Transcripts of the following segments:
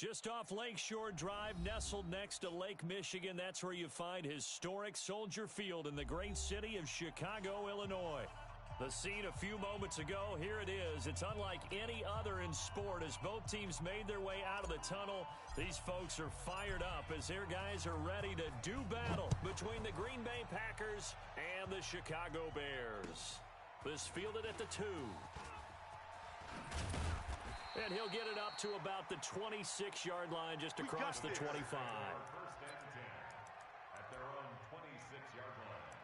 Just off Lakeshore Drive, nestled next to Lake Michigan, that's where you find historic Soldier Field in the great city of Chicago, Illinois. The scene a few moments ago, here it is. It's unlike any other in sport as both teams made their way out of the tunnel. These folks are fired up as their guys are ready to do battle between the Green Bay Packers and the Chicago Bears. This fielded at the 2. And he'll get it up to about the 26-yard line just across the 25. First and 10 at their own 26-yard line.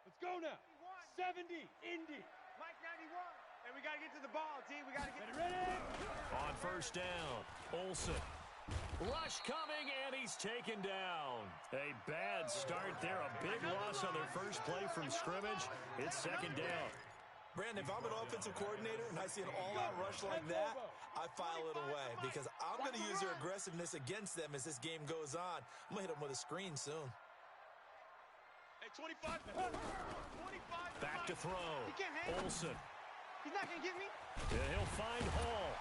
Let's go now. 70, Indy. Mike 91. And we got to get to the ball, team. We got to get ready. On first down, Olsen. Rush coming, and he's taken down. A bad start there. A big loss on their first play from scrimmage. It's second down. Brandon, if I'm an offensive coordinator and I see an all-out rush like that, I file it away because I'm going to use their aggressiveness against them as this game goes on. I'm going to hit them with a screen soon. Hey, 25. Back to throw. Olsen. He's not going to get me. And he'll find Hall.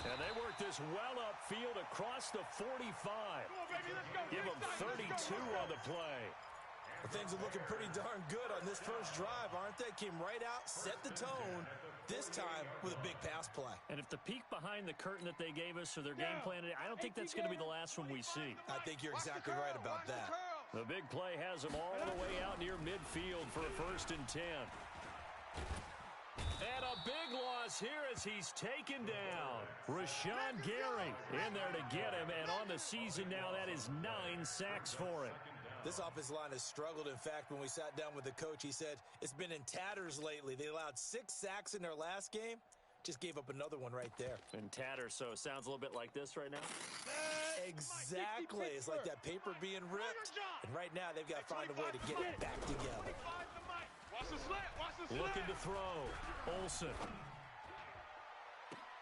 And they work this well upfield across the 45. Come on, baby, let's go. Give them 32 on the play. Well, things are looking pretty darn good on this first drive, aren't they? Came right out, set the tone, this time with a big pass play. And if the peek behind the curtain that they gave us or their game plan, I don't think that's going to be the last one we see. I think you're exactly right about that. The big play has them all the way out near midfield for a 1st and 10. And a big loss here as he's taken down. Rashawn Gary in there to get him, and on the season now, that is 9 sacks for him. This offensive line has struggled. In fact, when we sat down with the coach, he said it's been in tatters lately. They allowed 6 sacks in their last game. Just gave up another one right there. In tatters, so it sounds a little bit like this right now? Exactly. It's like that paper being ripped. And right now, they've got to find a way to get it back together. Watch the slant. Watch the slant. Looking to throw. Olsen.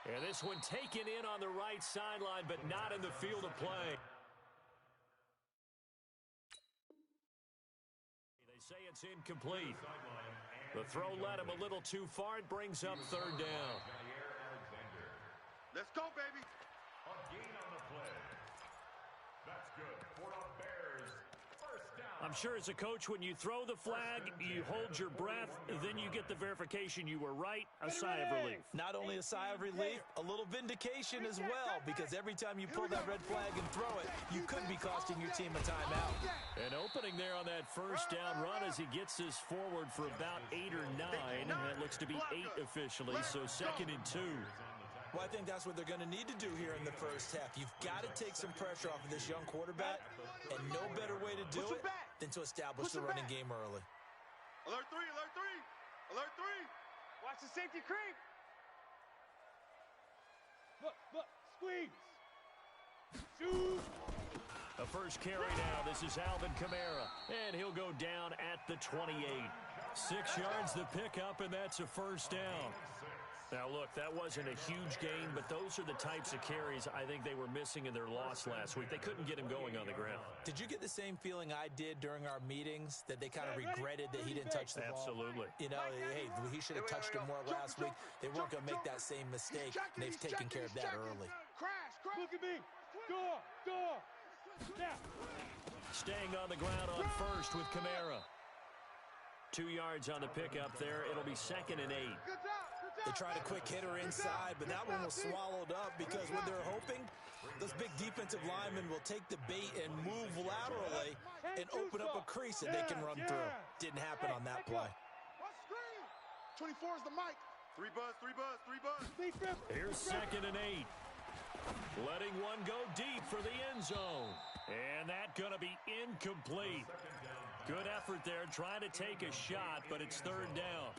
And this one taken in on the right sideline, but not in the field of play. They say it's incomplete. The throw led him a little too far. It brings up 3rd down. Let's go, baby. A gain on the play. That's good for the Bears. First down. I'm sure as a coach, when you throw the flag, you hold your breath, then you get the verification you were right, a sigh of relief. Not only a sigh of relief, a little vindication as well, because every time you pull that red flag and throw it, you could be costing your team a timeout. An opening there on that first down run as he gets this forward for about 8 or 9, and it looks to be 8 officially, so 2nd and 2. Well, I think that's what they're going to need to do here in the first half. You've got to take some pressure off of this young quarterback, and no better way to do it than to establish the running game early. Alert 3, alert 3, alert 3. Watch the safety creep. Look, squeeze. Shoot. The first carry now. This is Alvin Kamara, and he'll go down at the 28. 6 yards the pickup, and that's a 1st down. Now, look, that wasn't a huge gain, but those are the types of carries I think they were missing in their loss last week. They couldn't get him going on the ground. Did you get the same feeling I did during our meetings, that they kind of regretted that he didn't touch the ball? Absolutely. You know, hey, he should have touched it more last week. They weren't going to make that same mistake, and they've taken care of that early. Crash. Look at me. Door. Now. Staying on the ground on first with Kamara. 2 yards on the pickup there. It'll be 2nd and 8. They tried a quick hitter inside, but that one was swallowed up because what they're hoping, those big defensive linemen will take the bait and move laterally and open up a crease that they can run through. Didn't happen on that play. 24 is the mic. 3 buzz. Here's 2nd and 8. Letting one go deep for the end zone. And that going to be incomplete. Good effort there, trying to take a shot, but it's 3rd down.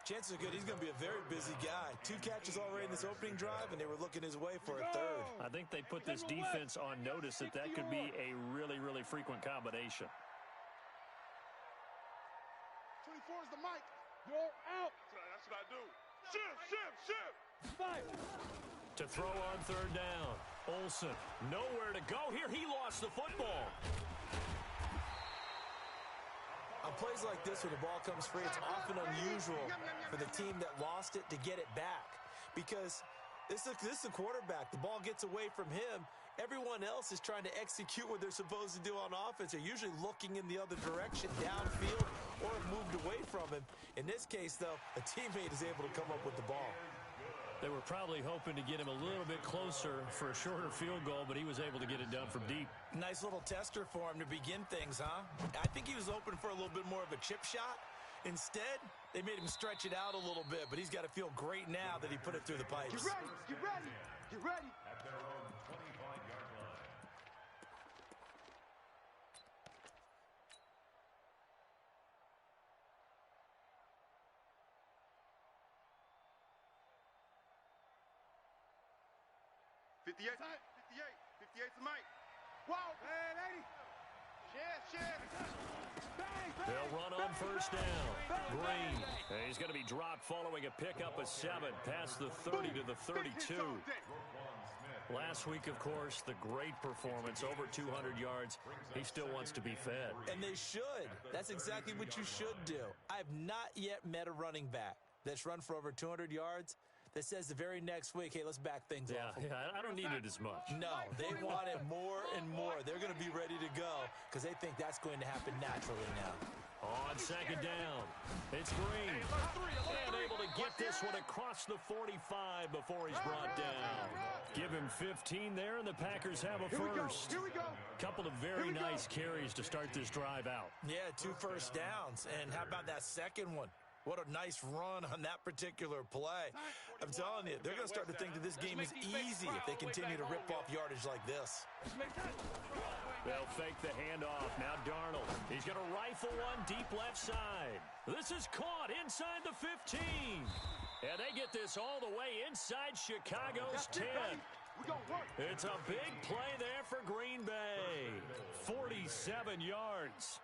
Chances are good he's going to be a very busy guy. 2 catches already in this opening drive, and they were looking his way for a 3rd. I think they put this defense on notice that could be a really, really frequent combination. 24 is the mic. You're out. That's what I do. Shift. Five. To throw on 3rd down. Olsen, nowhere to go here. He lost the football. plays like this when the ball comes free, it's often unusual for the team that lost it to get it back because this is the quarterback. The ball gets away from him. Everyone else is trying to execute what they're supposed to do on offense. They're usually looking in the other direction, downfield, or have moved away from him. In this case, though, a teammate is able to come up with the ball. They were probably hoping to get him a little bit closer for a shorter field goal, but he was able to get it done from deep. Nice little tester for him to begin things, huh? I think he was hoping for a little bit more of a chip shot. Instead, they made him stretch it out a little bit, but he's got to feel great now that he put it through the pipes. Get ready! Get ready! Get ready! At their own 25-yard line. '58's the mic. Wow! Hey, lady! Share! They'll run on first down. Green. And he's going to be dropped following a pickup of 7 past the 30 to the 32. Last week, of course, the great performance, over 200 yards. He still wants to be fed. And they should. That's exactly what you should do. I have not yet met a running back that's run for over 200 yards that says the very next week, hey, let's back things off. Yeah, I don't need it as much. No, they want it more and more. They're going to be ready to go because they think that's going to happen naturally now. On second down, it's Green. And able to get this one across the 45 before he's brought down. Give him 15 there, and the Packers have a first. Here we go. Couple of very nice carries to start this drive out. Yeah, 2 first downs. And how about that second one? What a nice run on that particular play. I'm telling you, they're going to start to think that this game is easy if they continue to rip off yardage like this. They'll fake the handoff. Now Darnold. He's going to rifle one deep left side. This is caught inside the 15. And they get this all the way inside Chicago's 10. It's a big play there for Green Bay. 47 yards.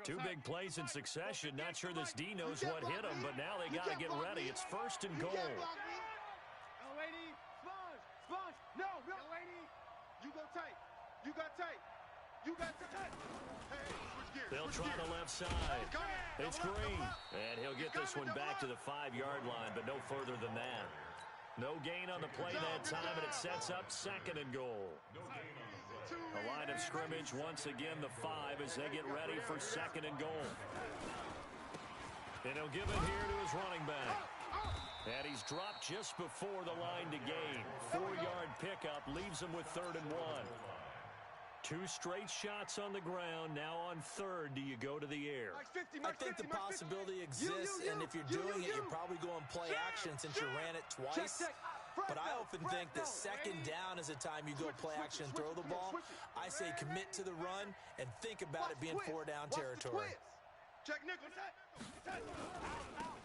2 big plays in succession. Not sure this D knows what hit him, but now they got to get ready. It's first and goal. lady. Sponge. No, lady. You go tight. You got tight. You got tight. Hey, switch gears. They'll try the left side. It's Green. And he'll get this one back to the 5-yard line, but no further than that. No gain on the play that time, and it sets up second and goal. The line of scrimmage, once again, the 5 as they get ready for second and goal. And he'll give it here to his running back. And he's dropped just before the line to gain. 4-yard pickup leaves him with 3rd and 1. 2 straight shots on the ground. Now on 3rd, do you go to the air? I think the possibility exists, and if you're doing it, you're probably going play action since you ran it twice. But I often think that second down is a time you go play action and throw the ball. I say commit to the run and think about it being 4-down territory. Check Nichols.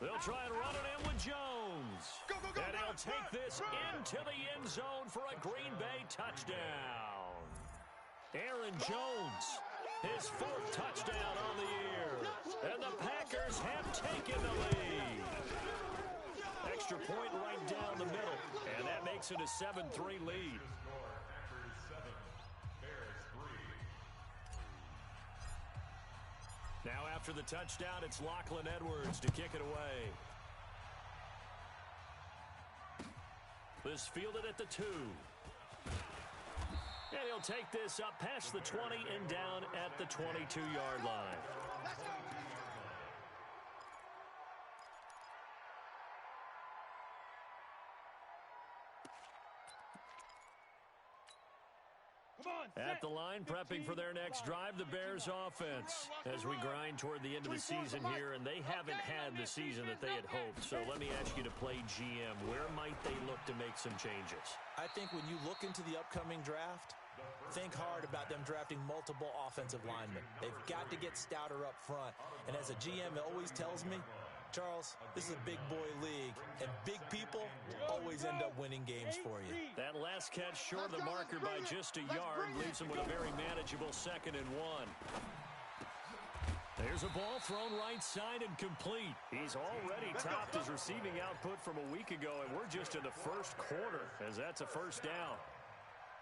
They'll try and run it in with Jones. And he'll take this into the end zone for a Green Bay touchdown. Aaron Jones, his 4th touchdown on the year. And the Packers have taken the lead. Extra point right down the middle. And that makes it a 7-3 lead. Packers 7, Bears 3. Now after the touchdown, it's Lachlan Edwards to kick it away. This fielded at the 2. And he'll take this up past the 20 and down at the 22-yard line. At the line, prepping for their next drive, the Bears offense as we grind toward the end of the season here, and they haven't had the season that they had hoped. So let me ask you to play GM. Where might they look to make some changes? I think when you look into the upcoming draft, think hard about them drafting multiple offensive linemen. They've got to get stouter up front. And as a GM, it always tells me, Charles, this is a big boy league, and big people always end up winning games for you. That last catch short of the marker by just a yard leaves him with a very manageable 2nd and 1. There's a ball thrown right side and complete. He's already topped his receiving output from a week ago, and we're just in the first quarter as that's a first down.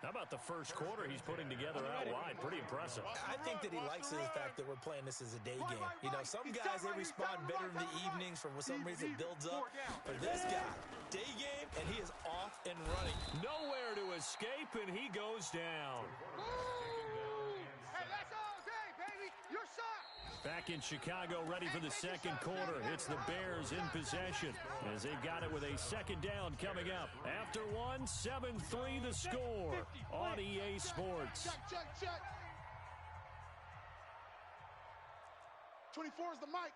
How about the first quarter he's putting together out wide? Pretty impressive. I think that he likes the fact that we're playing this as a day game. You know, some guys, they respond better in the evenings. For some reason, it builds up. For this guy, day game, and he is off and running. Nowhere to escape, and he goes down. Hey, that's all day, baby. Your shot. Back in Chicago, ready for the second quarter. It's the Bears in possession as they've got it with a second down coming up. After one, 7-3 the score on EA Sports. Check. 24 is the mic.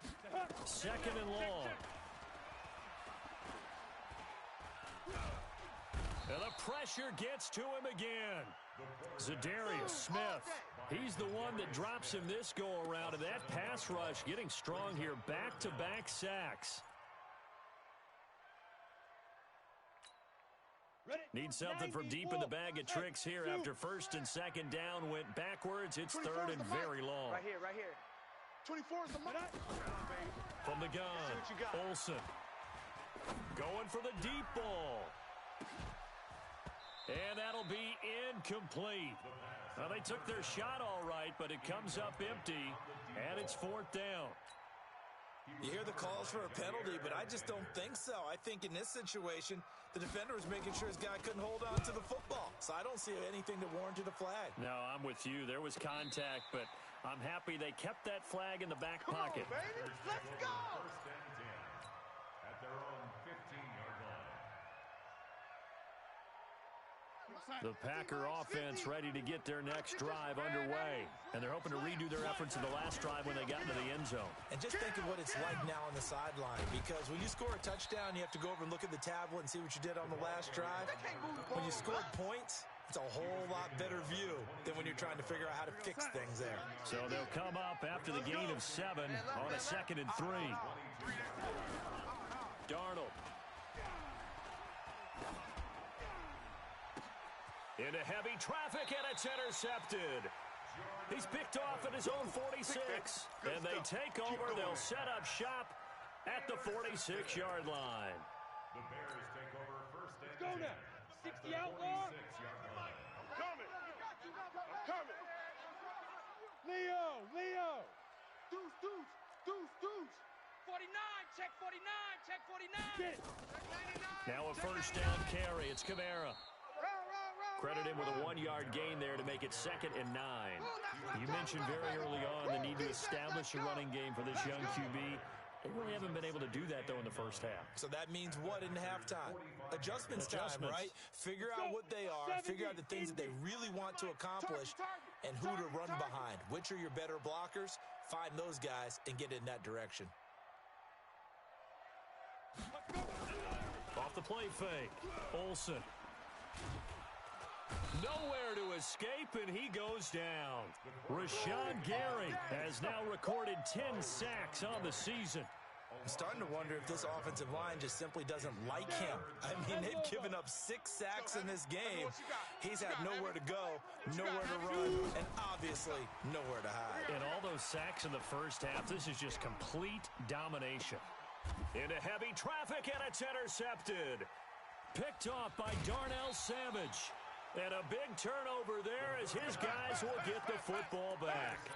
Second and long. And the pressure gets to him again. Zadarius Smith. He's the one that drops him this go-around, and that pass rush getting strong here. Back-to-back sacks. Need something from deep in the bag of tricks here after first and second down went backwards. It's third and very long. Right here. 24 is the mic. From the gun, Olsen. Going for the deep ball. And that'll be incomplete. Well, they took their shot all right, but it comes up empty, and it's fourth down. You hear the calls for a penalty, but I just don't think so. I think in this situation, the defender was making sure his guy couldn't hold on to the football. So I don't see anything that warranted a flag. No, I'm with you. There was contact, but I'm happy they kept that flag in the back pocket. Come on, baby. Let's go. First and 10 at their own 15-yard line. The Packer offense ready to get their next drive underway. And they're hoping to redo their efforts in the last drive when they got into the end zone. And just think of what it's like now on the sideline, because when you score a touchdown, you have to go over and look at the tablet and see what you did on the last drive. When you scored points, it's a whole lot better view than when you're trying to figure out how to fix things there. So they'll come up after the gain of 7 on a 2nd and 3. Darnold. Into heavy traffic, and it's intercepted. He's picked off at his own 46. And they take over. They'll set up shop at the 46-yard line. The Bears take over first and Go 10 now. at 60 their outlaw. 46-yard line. I'm coming. Leo. Deuce. 49, check 49. Get. Now a first down carry. It's Kamara. Credit him with a 1-yard gain there to make it 2nd and 9. You mentioned very early on the need to establish a running game for this young QB. They really haven't been able to do that, though, in the first half. So that means what in halftime? Adjustments time, right? Figure out what they are, figure out the things that they really want to accomplish, and who to run behind. Which are your better blockers? Find those guys and get in that direction. Off the play fake. Olsen. Nowhere to escape, and he goes down. Rashawn Gary has now recorded 10 sacks on the season. I'm starting to wonder if this offensive line just simply doesn't like him. I mean, they've given up 6 sacks in this game. He's had nowhere to go, nowhere to run, and obviously nowhere to hide. And all those sacks in the first half, this is just complete domination. Into heavy traffic, and it's intercepted. Picked off by Darnell Savage. And a big turnover there as his guys will get the football back.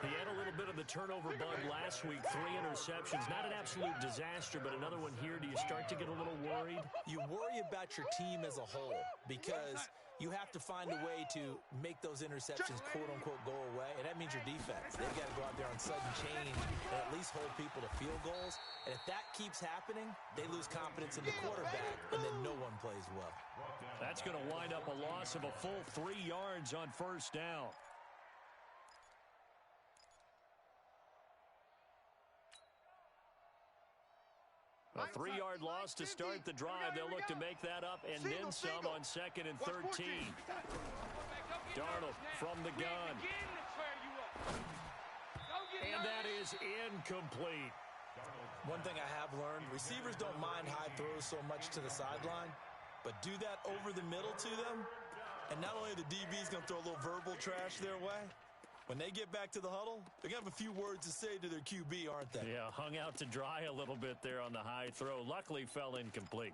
He had a little bit of the turnover bug last week, 3 interceptions. Not an absolute disaster, but another one here. Do you start to get a little worried? You worry about your team as a whole because you have to find a way to make those interceptions, quote-unquote, go away, and that means your defense. They've got to go out there on sudden change and at least hold people to field goals. And if that keeps happening, they lose confidence in the quarterback, and then no one plays well. That's going to wind up a loss of a full 3 yards on first down. A 3-yard loss to start the drive. They'll look to make that up and then some on 2nd and 13. Darnold from the gun. And that is incomplete. One thing I have learned, receivers don't mind high throws so much to the sideline, but do that over the middle to them, and not only the DB's going to throw a little verbal trash their way, when they get back to the huddle, they're going to have a few words to say to their QB, aren't they? Yeah, hung out to dry a little bit there on the high throw. Luckily fell incomplete.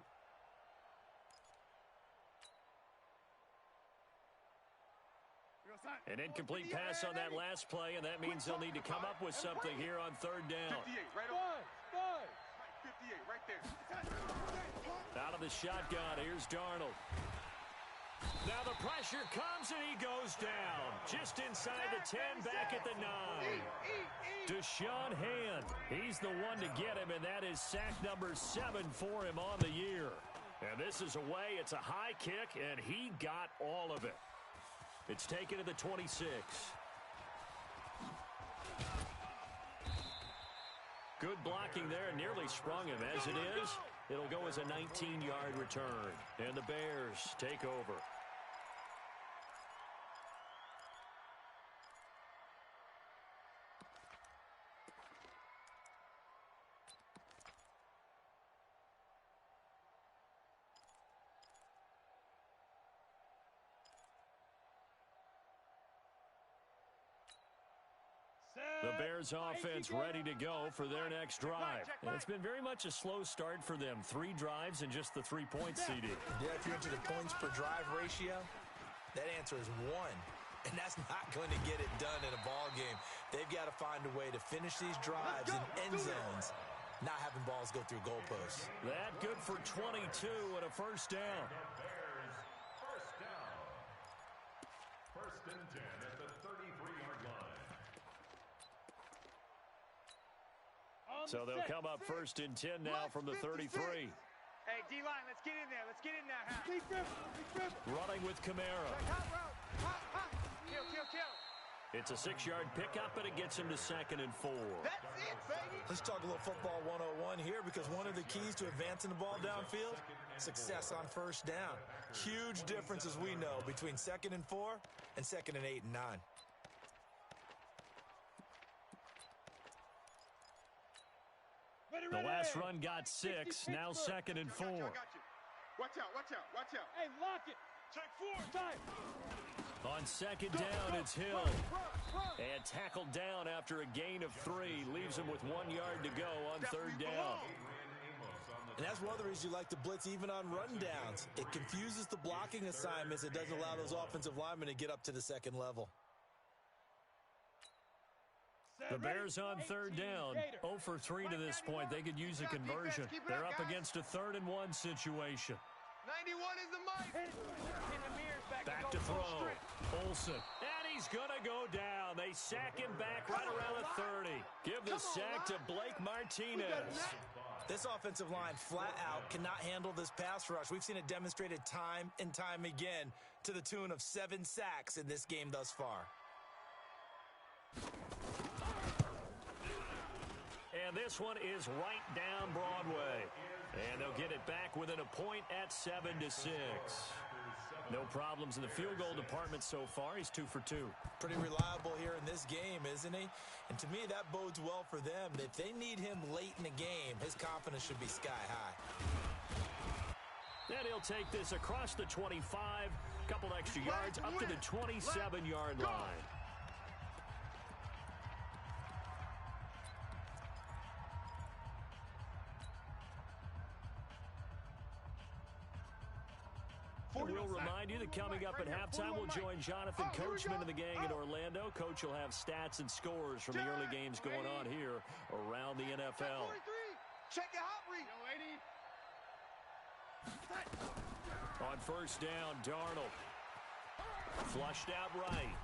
An incomplete pass on that last play, and that means they'll need to come up with something here on third down. 58, right on. 58, right there. Out of the shotgun, here's Darnold. Now the pressure comes, and he goes down. Just inside the 10, back at the 9. Deshaun Hand, he's the one to get him, and that is sack number 7 for him on the year. And this is away. It's a high kick, and he got all of it. It's taken to the 26. Good blocking there, nearly sprung him. As it is, it'll go as a 19-yard return. And the Bears take over. The Bears offense ready to go for their next drive. And it's been very much a slow start for them. 3 drives and just the 3 points, CD. Yeah, if you're into the points per drive ratio, that answer is 1. And that's not going to get it done in a ball game. They've got to find a way to finish these drives in end zones, not having balls go through goalposts. That good for 22 and a first down. First and 10 at the 33-yard line. So they'll come up first and 10 now from the 33. Hey, D-line, let's get in there. Let's get in there. Running with Kamara. Kill. It's a 6-yard pickup, and it gets him to 2nd and 4. That's it, baby. Let's talk a little football 101 here, because one of the keys to advancing the ball downfield, success on first down. Huge difference, as we know, between 2nd and 4 and 2nd and 8 and 9. The last run got 6, now 2nd and 4. I got you. Watch out. Hey, lock it. Check 4. Time. On 2nd down, it's Hill. And tackled down after a gain of 3. Leaves him with 1 yard to go on 3rd down. And that's one of the reasons you like to blitz even on rundowns. It confuses the blocking assignments. It doesn't allow those offensive linemen to get up to the second level. The Bears on 3rd down. 0 for 3 to this point. They could use a conversion. They're up against a 3rd and 1 situation. 91 is the mic. Back to throw. Olsen. And he's going to go down. They sack him back right around the 30. Give the sack to Blake Martinez. This offensive line flat out cannot handle this pass rush. We've seen it demonstrated time and time again to the tune of 7 sacks in this game thus far. And this one is right down Broadway. And they'll get it back within a point at 7-6. No problems in the field goal department so far. He's 2 for 2. Pretty reliable here in this game, isn't he? And to me, that bodes well for them. If they need him late in the game, his confidence should be sky high. Then he'll take this across the 25, couple extra yards, up to the 27-yard line. We'll remind you that coming up at halftime, we'll join Jonathan Coachman and the gang in Orlando. Coach will have stats and scores from the early games going on here around the NFL. Check it out, Reed. On first down, Darnold. Flushed out right.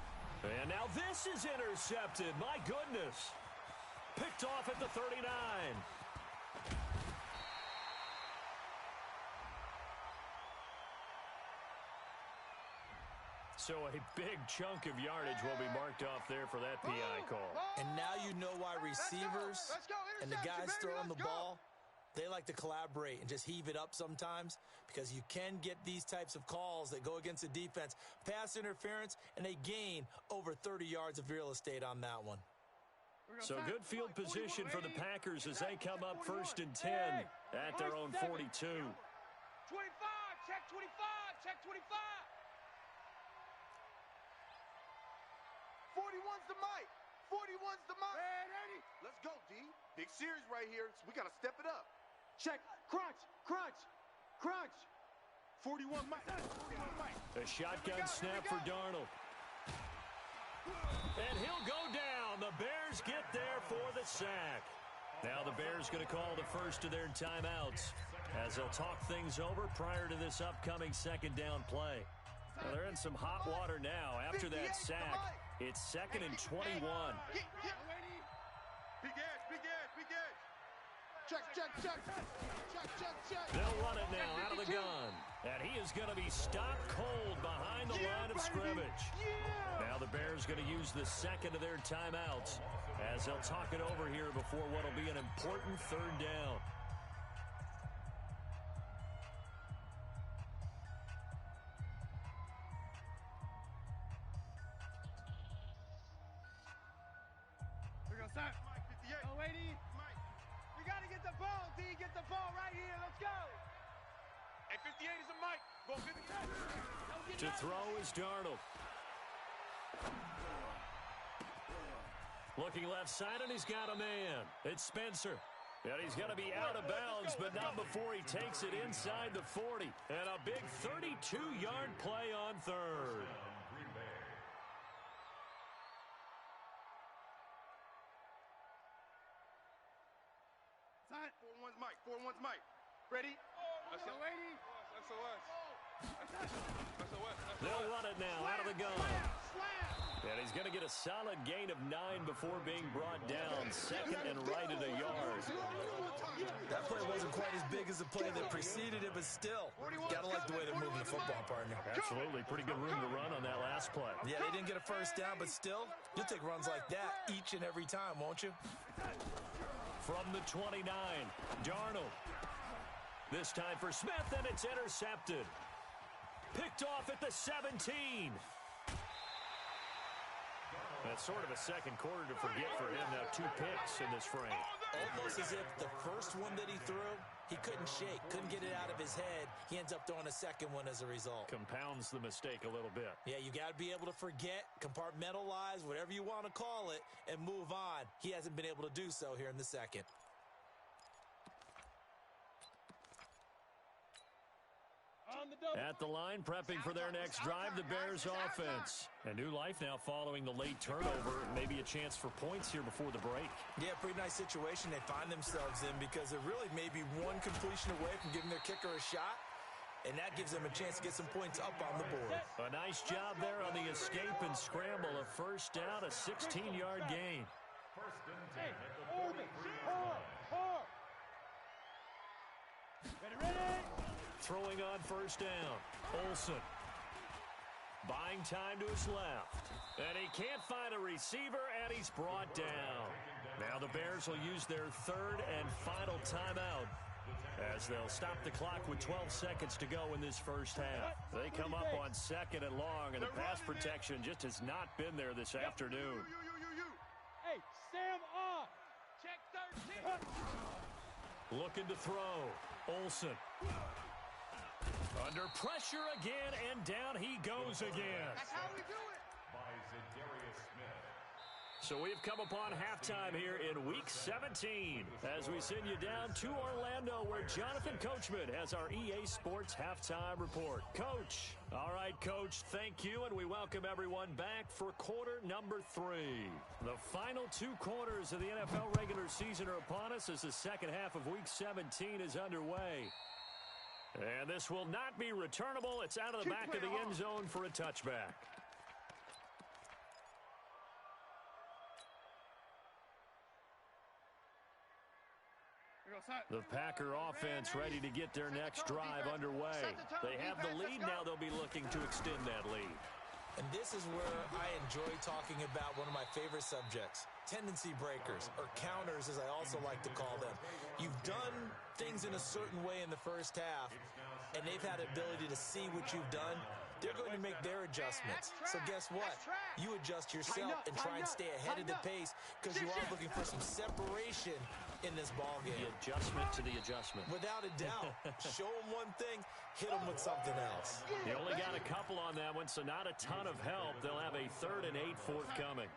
And now this is intercepted. My goodness. Picked off at the 39. So a big chunk of yardage will be marked off there for that PI call. And now you know why receivers and the guys throwing the ball, they like to collaborate and just heave it up sometimes, because you can get these types of calls that go against the defense. Pass interference, and they gain over 30 yards of real estate on that one. So good field position for the Packers as they come up first and 10 at their own 42. 25, check 25, check 25. 41's the mic. 41's the mic. Let's go, D. Big series right here. So we got to step it up. Check. Crunch. 41 mic. 41 mic. A shotgun snap for Darnold. And he'll go down. The Bears get there for the sack. Now the Bears going to call the first of their timeouts as they'll talk things over prior to this upcoming second down play. Well, they're in some hot water now after that sack. It's 2nd and 21. Big edge, big edge, big edge. Check. They'll run it now out of the gun. And he is going to be stopped cold behind the line of scrimmage. Now the Bears going to use the second of their timeouts as they'll talk it over here before what will be an important third down. We're going to start. Mike, 58. Oh, wait, Mike. we got to get the ball, D. Get the ball right here. Let's go. Hey, 58 is a Mike. Go 58. To throw is Darnold. Looking left side, and he's got a man. It's Spencer. And he's going to be out of bounds, but not before he takes it inside the 40. And a big 32-yard play on third. Green Bay. Side. 4-1's Mike. 4-1's Mike. Ready? That's a lady. SOS. They'll run it now out of the gun. Slam. And he's going to get a solid gain of 9 before being brought down. 2nd and right at a yard. That play wasn't quite as big as the play that preceded it, but still, gotta like the way they're moving the football, partner. Absolutely. Pretty good room to run on that last play. Yeah, they didn't get a first down, but still, you'll take runs like that each and every time, won't you? From the 29, Darnold. This time for Smith, and it's intercepted. Picked off at the 17. That's sort of a second quarter to forget for him. Now 2 picks in this frame. Almost as if the first one that he threw, he couldn't shake, couldn't get it out of his head. He ends up throwing a second one as a result. Compounds the mistake a little bit. Yeah, you got to be able to forget, compartmentalize, whatever you want to call it, and move on. He hasn't been able to do so here in the second. At the line, prepping for their next drive, the Bears offense. A new life now following the late turnover. Maybe a chance for points here before the break. Yeah, pretty nice situation they find themselves in because they're really maybe one completion away from giving their kicker a shot, and that gives them a chance to get some points up on the board. A nice job there on the escape and scramble. A first down, a 16-yard gain. First and 10 Hey, at the hold it. 43-yard line. Ready. Throwing on first down. Olsen. Buying time to his left. And he can't find a receiver, and he's brought down. Now the Bears will use their third and final timeout as they'll stop the clock with 12 seconds to go in this first half. They come up on 2nd and long, and the pass protection just has not been there this afternoon. Hey, Sam off. Check 13. Looking to throw. Olsen. Under pressure again, and down he goes again. That's how we do it. By Zadarius Smith. So we've come upon halftime here in Week 17 as we send you down to Orlando where Jonathan Coachman has our EA Sports Halftime Report. Coach. All right, Coach, thank you, and we welcome everyone back for quarter number 3. The final 2 quarters of the NFL regular season are upon us as the second half of Week 17 is underway. And this will not be returnable. It's out of the back of the end zone for a touchback. The Packer offense ready to get their next drive underway. They have the lead now. They'll be looking to extend that lead. And this is where I enjoy talking about one of my favorite subjects, tendency breakers, or counters as I also like to call them. You've done things in a certain way in the first half, and they've had the ability to see what you've done. They're going to make their adjustments. So guess what? You adjust yourself and try and stay ahead of the pace because you are looking for some separation in this ball game. The adjustment to the adjustment. Without a doubt. Show them one thing, hit them with something else. They only got a couple on that one, so not a ton of help. They'll have a 3rd and 8 forthcoming.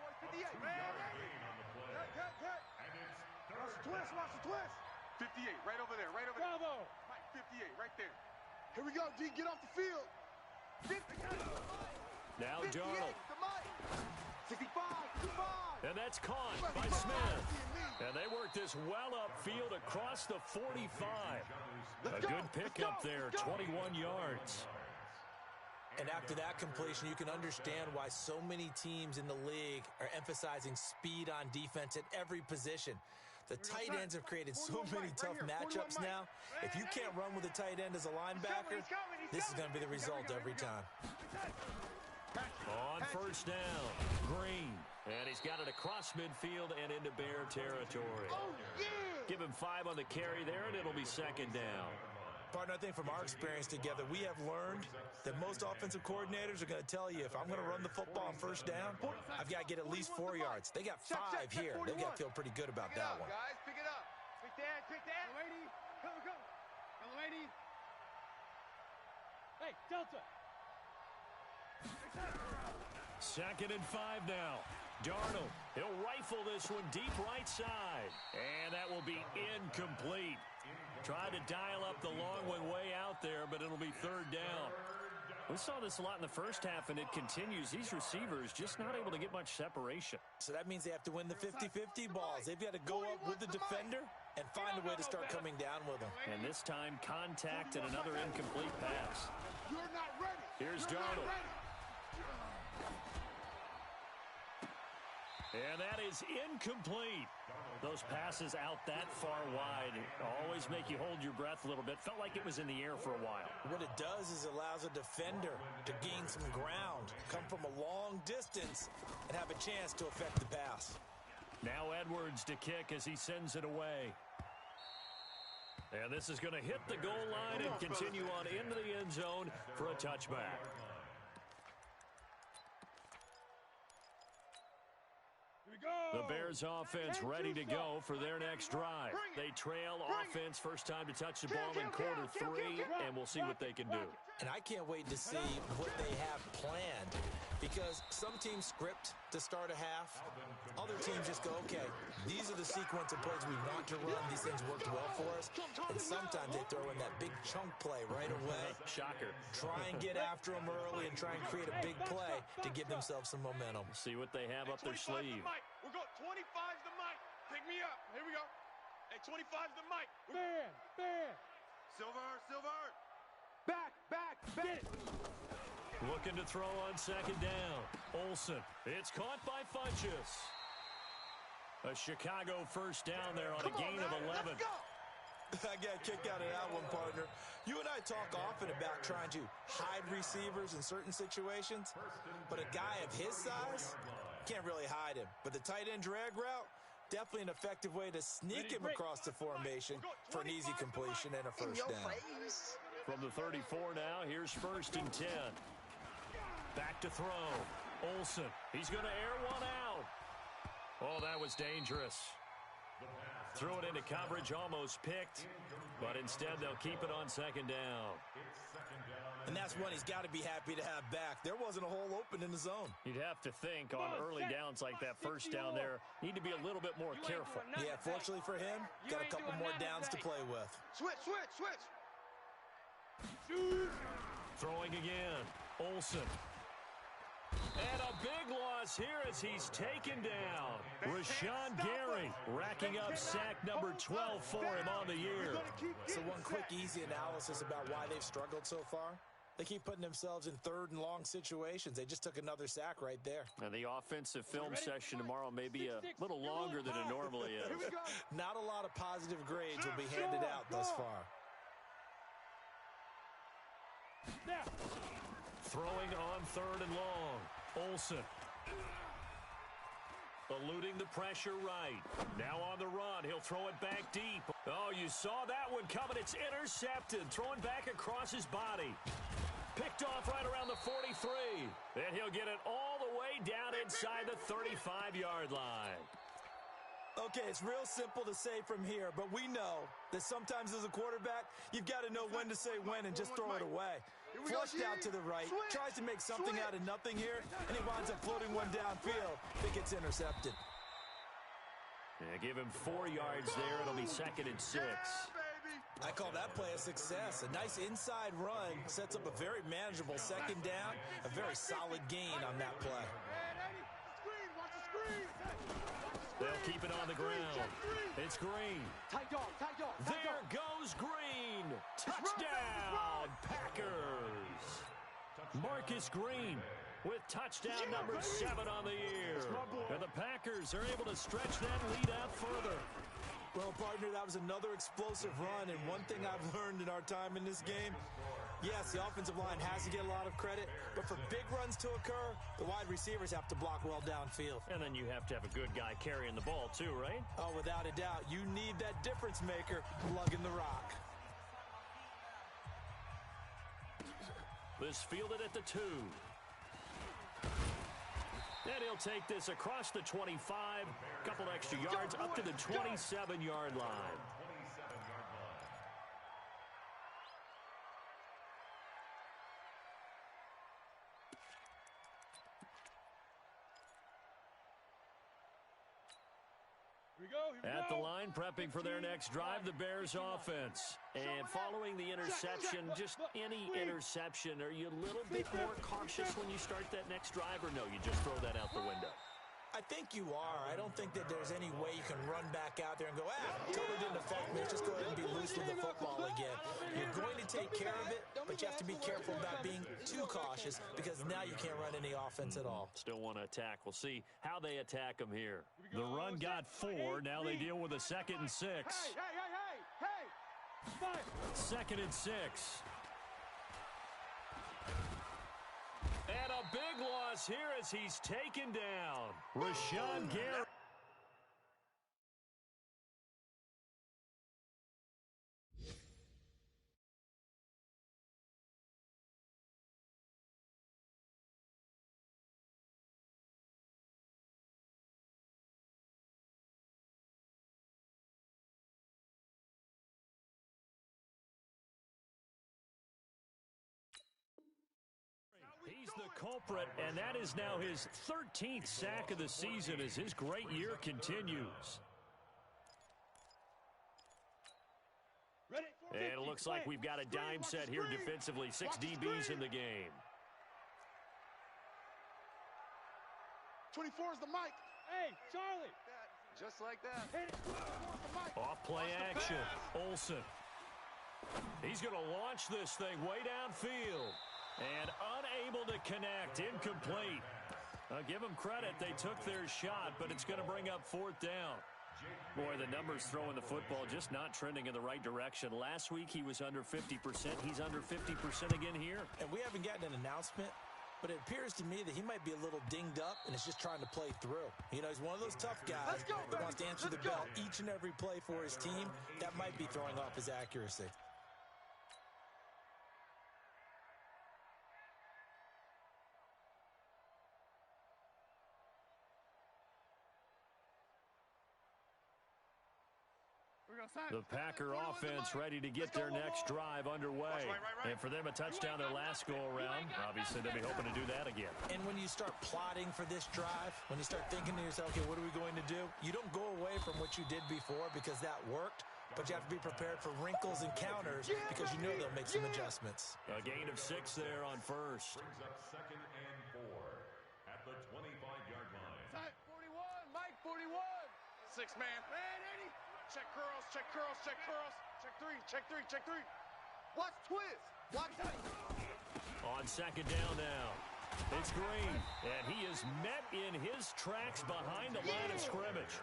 Watch the twist. 58, right over there, right over there. Bravo. Mike, 58, right there. Here we go, D, get off the field. 50. Now 58 Darnold. to Mike. 65, 65. And that's caught by Smith. And they work this well upfield across the 45. A good pickup there, 21 yards. And after that completion, you can understand why so many teams in the league are emphasizing speed on defense at every position. The tight ends have created so many tough matchups now. If you can't run with a tight end as a linebacker, this is going to be the result every time. On first down, Green. And he's got it across midfield and into Bear territory. Give him 5 on the carry there, and it'll be second down. Partner, I think from our experience together, we have learned that most offensive coordinators are going to tell you, if I'm going to run the football on first down, I've got to get at least 4 yards. They got 5 here. They've got to feel pretty good about that one. Guys, pick it up. Pick that, pick that. Lady, go, go. Go, lady. Hey, Delta. Second and 5 now. Darnold, he'll rifle this one deep right side. And that will be incomplete. Tried to dial up the long one way out there, but it'll be third down. We saw this a lot in the first half, and it continues. These receivers just not able to get much separation. So that means they have to win the 50-50 balls. They've got to go up with the defender and find a way to start coming down with them. And this time, contact and another incomplete pass. You're not ready. Here's Darnold. And that is incomplete. Those passes out that far wide always make you hold your breath a little bit. Felt like it was in the air for a while. What it does is it allows a defender to gain some ground, come from a long distance, and have a chance to affect the pass. Now Edwards to kick as he sends it away. And this is going to hit the goal line and continue on into the end zone for a touchback. The Bears offense ready to go for their next drive. They trail offense first time to touch the ball in quarter 3, and we'll see what they can do. And I can't wait to see what they have planned, because some teams script to start a half. Other teams just go, okay, these are the sequence of plays we want to run. These things worked well for us. And sometimes they throw in that big chunk play right away. Shocker. Try and get after them early and try and create a big play to give themselves some momentum. See what they have up their sleeve. We're going 25's the mic. Pick me up. Here we go. Hey, 25's the mic. Man. Silver. Back, get it. Looking to throw on second down. Olsen. It's caught by Funchess. A Chicago first down there on a gain of 11. I got a kick out of that one, partner. You and I talk often about trying to hide receivers in certain situations, but a guy of his size can't really hide him. But the tight end drag route, definitely an effective way to sneak him across the formation for an easy completion and a first down. From the 34 now, here's first and 10. Back to throw. Olsen. He's going to air one out. Oh, that was dangerous. Threw it into coverage, almost picked. But instead, they'll keep it on second down. And that's one he's got to be happy to have back. There wasn't a hole open in the zone. You'd have to think on early downs like that first down there, need to be a little bit more careful. Yeah, fortunately for him, got a couple more downs to play with. Switch. Throwing again. Olsen. And a big loss here as he's taken down. Rashawn Gary racking up sack number 12 for him on the year. So one quick, easy analysis about why they've struggled so far. They keep putting themselves in third and long situations. They just took another sack right there. And the offensive film session tomorrow may be a little longer than it normally is. Not a lot of positive grades will be handed out thus far. Throwing on third and long. Olsen. Eluding the pressure right. Now on the run. He'll throw it back deep. Oh, you saw that one coming. It's intercepted. Throwing back across his body. Picked off right around the 43. And he'll get it all the way down inside the 35-yard line. Okay, it's real simple to say from here, but we know that sometimes as a quarterback, you've got to know when to say when and just throw it away. Flushed out to the right, tries to make something out of nothing here, and he winds up floating one downfield. It gets intercepted. Yeah, give him 4 yards there. It'll be second and 6. I call that play a success. A nice inside run sets up a very manageable second down, a very solid gain on that play. keep it on the ground. It's Green. Tight dog, tight dog. There goes Green. Touchdown, Packers. Marcus Green with touchdown number 7 on the year. And the Packers are able to stretch that lead out further. Well, partner, that was another explosive run, and one thing I've learned in our time in this game, yes, the offensive line has to get a lot of credit, but for big runs to occur, the wide receivers have to block well downfield. And then you have to have a good guy carrying the ball too, right? Oh, without a doubt. You need that difference maker lugging the rock. This fielded at the 2. And he'll take this across the 25, couple extra yards up to the 27-yard line. At the line, prepping for their next drive, the Bears offense. And following the interception, just any interception, are you a little bit more cautious when you start that next drive, or no, you just throw that out the window? I think you are. I don't think that there's any way you can run back out there and go, totally didn't affect me. Let's just go ahead and be loose with the football again. You're going to take care of it, but you have to be careful about being too cautious because now you can't run any offense at all. Still want to attack. We'll see how they attack them here. The run got 4. Now they deal with a 2nd and 6. Hey! 2nd and 6. And a big loss here as he's taken down. Rashawn Gary. He's the culprit, and that is now his 13th sack of the season as his great year continues. And it looks like we've got a dime set here defensively. 6 DBs in the game. 24 is the mic. Hey, Charlie. Just like that. Off play action. Olsen. He's going to launch this thing way downfield. And unable to connect. Incomplete. Give them credit. They took their shot, but it's going to bring up 4th down. Boy, the numbers throwing the football just not trending in the right direction. Last week he was under 50%. He's under 50% again here. And we haven't gotten an announcement, but it appears to me that he might be a little dinged up and is just trying to play through. You know, he's one of those tough guys that wants to answer the bell each and every play for his team. That might be throwing off his accuracy. The Packer offense ready to get their next drive underway. And for them, a touchdown their last go-around. Obviously, they'll be hoping to do that again. And when you start plotting for this drive, when you start thinking to yourself, okay, what are we going to do? You don't go away from what you did before because that worked, but you have to be prepared for wrinkles and counters because you know they'll make some adjustments. A gain of 6 there on first. Brings up 2nd and 4 at the 25-yard line. 41, Mike, 41. 6 man. Man, 80. Check curls, check curls, check curls. Check 3, check 3, check 3. Watch twist. Watch twist. On 2nd down now. It's Green, and he is met in his tracks behind the line of scrimmage.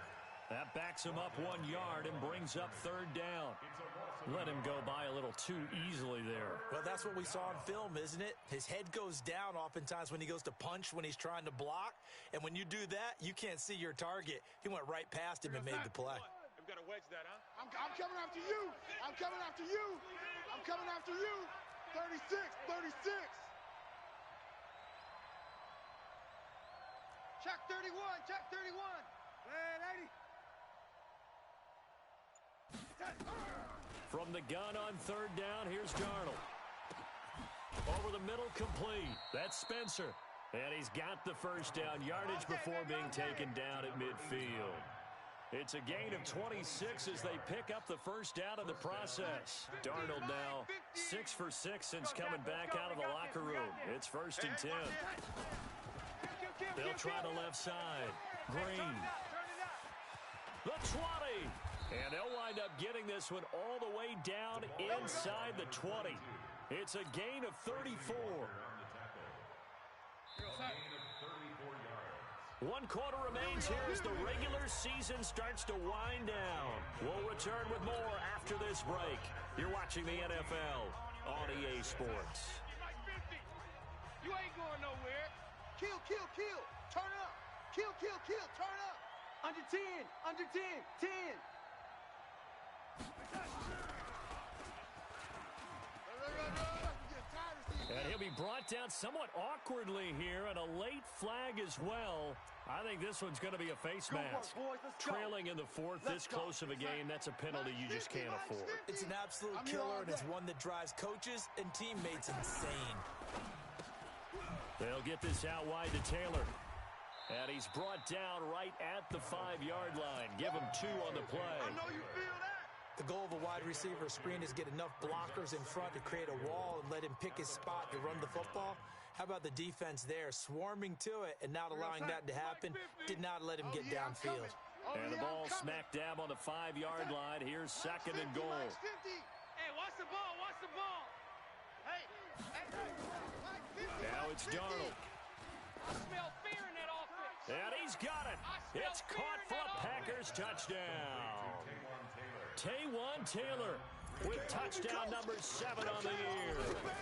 That backs him up 1 yard and brings up 3rd down. Let him go by a little too easily there. Well, that's what we saw on film, isn't it? His head goes down oftentimes when he goes to punch, when he's trying to block. And when you do that, you can't see your target. He went right past him and made the play. We've got to wedge that, huh? I'm coming after you. I'm coming after you. I'm coming after you. 36, 36. Check 31, check 31. Man, 80. From the gun on 3rd down, here's Darnold. Over the middle, complete. That's Spencer. And he's got the 1st down yardage before being taken down at midfield. It's a gain of 26 as they pick up the 1st down in the process. Darnold now 6 for 6 since coming back out of the locker room. It's 1st and 10. They'll try the left side. Green. 20. And they'll wind up getting this one all the way down inside the 20. It's a gain of 34. One quarter remains here as the regular season starts to wind down. We'll return with more after this break. You're watching the NFL on EA Sports. You ain't going nowhere. Kill, kill, kill. Turn up. Kill, kill, kill. Turn up. Under 10, under 10, 10. And he'll be brought down somewhat awkwardly here, and a late flag as well. I think this one's going to be a face mask. Trailing in the fourth, this close of a game, that's a penalty you just can't afford. It's an absolute killer, and it's one that drives coaches and teammates insane. They'll get this out wide to Taylor. And he's brought down right at the 5-yard line. Give him 2 on the play. I know you feel that. The goal of a wide receiver screen is get enough blockers in front to create a wall and let him pick his spot to run the football. How about the defense there, swarming to it and not allowing that to happen? Did not let him get downfield. And the ball smack dab on the 5-yard line. Here's second and goal. Hey, watch the ball, watch the ball. Hey. Now it's Darnold. I smell fear in that offense. And he's got it. It's caught for a Packers touchdown. Taywan Taylor with touchdown number 7 on the year.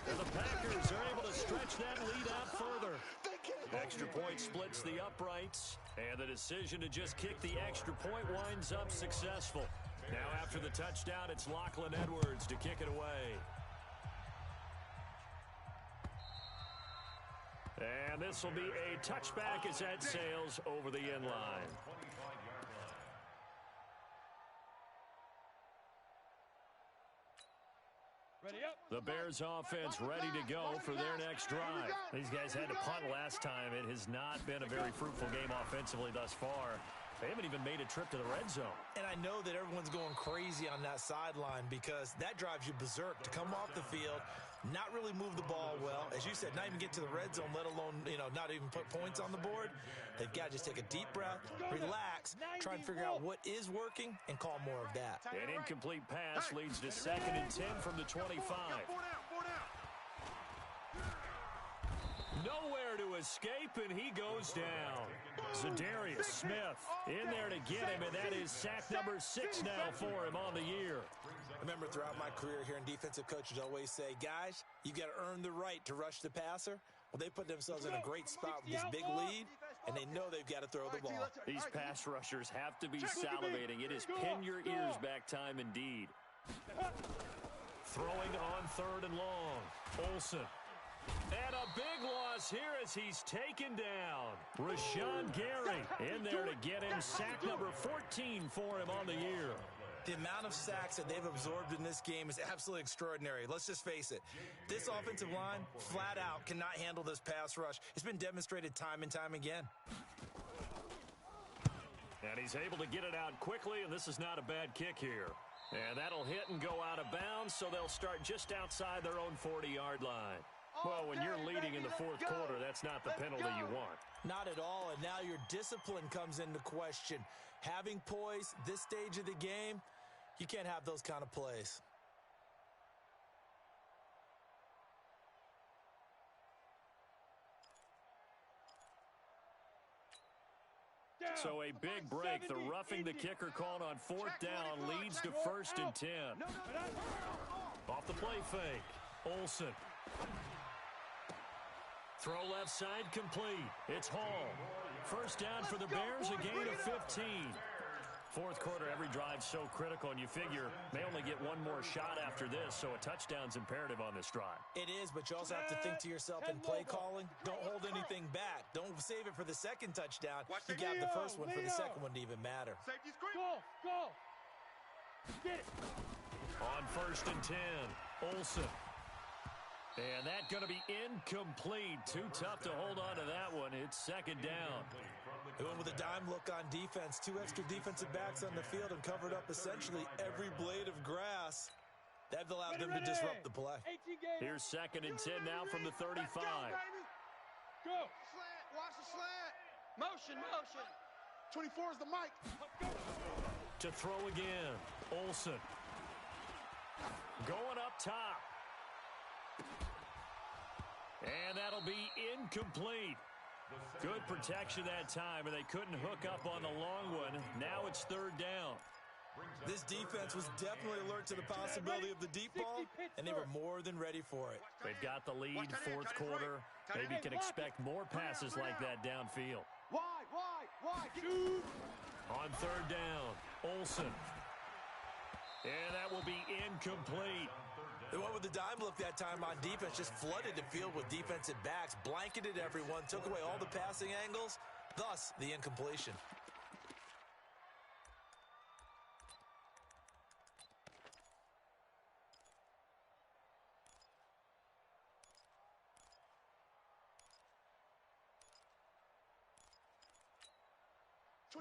And the Packers are able to stretch that lead out further. Extra point splits the uprights, and the decision to just kick the extra point winds up successful. Now after the touchdown, it's Lachlan Edwards to kick it away. And this will be a touchback as that sails over the end line. The Bears offense ready to go for their next drive. These guys had to punt last time. It has not been a very fruitful game offensively thus far. They haven't even made a trip to the red zone. And I know that everyone's going crazy on that sideline because that drives you berserk to come off the field, not really move the ball well. As you said, not even get to the red zone, let alone, not even put points on the board. They've got to just take a deep breath, relax, try and figure out what is working, and call more of that. An incomplete pass leads to 2nd and 10 from the 25. Nowhere to escape, and he goes down. Zadarius Smith in there to get him, and that is sack number 6 now for him on the year. Remember, throughout my career here in defensive coaches always say, guys, you got to earn the right to rush the passer. Well, they put themselves in a great spot with this big lead, and they know they've got to throw the ball. These pass rushers have to be salivating. It is pin your ears back time indeed. Throwing on 3rd and long. Olsen. And a big loss here as he's taken down. Rashawn Gary in there to get him. Sack number 14 for him on the year. The amount of sacks that they've absorbed in this game is absolutely extraordinary. Let's just face it. This offensive line, flat out, cannot handle this pass rush. It's been demonstrated time and time again. And he's able to get it out quickly, and this is not a bad kick here. And that'll hit and go out of bounds, so they'll start just outside their own 40-yard line. Well, when you're leading in the 4th quarter, that's not the penalty you want. Not at all, and now your discipline comes into question. Having poise, this stage of the game, you can't have those kind of plays. So a big break. The roughing the kicker called on 4th down leads to 1st and 10. Off the play fake. Olsen. Throw left side complete. It's Hall. 1st down for the Bears, a gain of 15. 4th quarter, every drive so critical, and you figure they only get one more shot after this, so a touchdown's imperative on this drive. It is, but you also have to think to yourself in play calling, don't hold anything back. Don't save it for the 2nd touchdown. You got the 1st one for the 2nd one to even matter. Safety screen. Go. Get it. On 1st and 10, Olsen. And that's going to be incomplete. Too tough to hold on to that one. It's 2nd down. They went with a dime look on defense. 2 extra defensive backs on the field and covered up essentially every blade of grass. That allowed them to disrupt the play. Here's 2nd and 10 now from the 35. Go. Slant, watch the slant. Motion. 24 is the mic. To throw again. Olsen. Going up top. And that'll be incomplete. Good protection that time, and they couldn't hook up on the long one. Now it's third down. This defense was definitely alert to the possibility of the deep ball, and they were more than ready for it. They've got the lead fourth quarter. Maybe can expect more passes like that downfield. Wide. On third down, Olsen. And that will be incomplete. They went with the dime look that time on defense, just flooded the field with defensive backs, blanketed everyone, took away all the passing angles, thus the incompletion.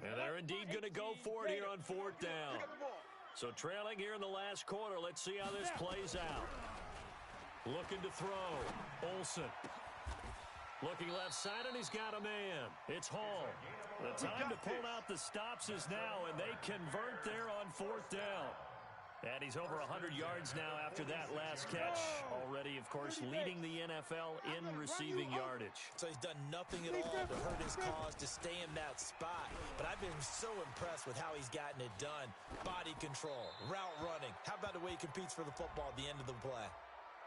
And they're indeed going to go for it here on fourth down. So trailing here in the last quarter. Let's see how this plays out. Looking to throw. Olsen. Looking left side, and he's got a man. It's Hall. The time to pull out the stops is now, and they convert there on fourth down. And he's over 100 yards now after that last catch. Already, of course, leading the NFL in receiving yardage. So he's done nothing at all to hurt his cause to stay in that spot. But I've been so impressed with how he's gotten it done. Body control, route running. How about the way he competes for the football at the end of the play?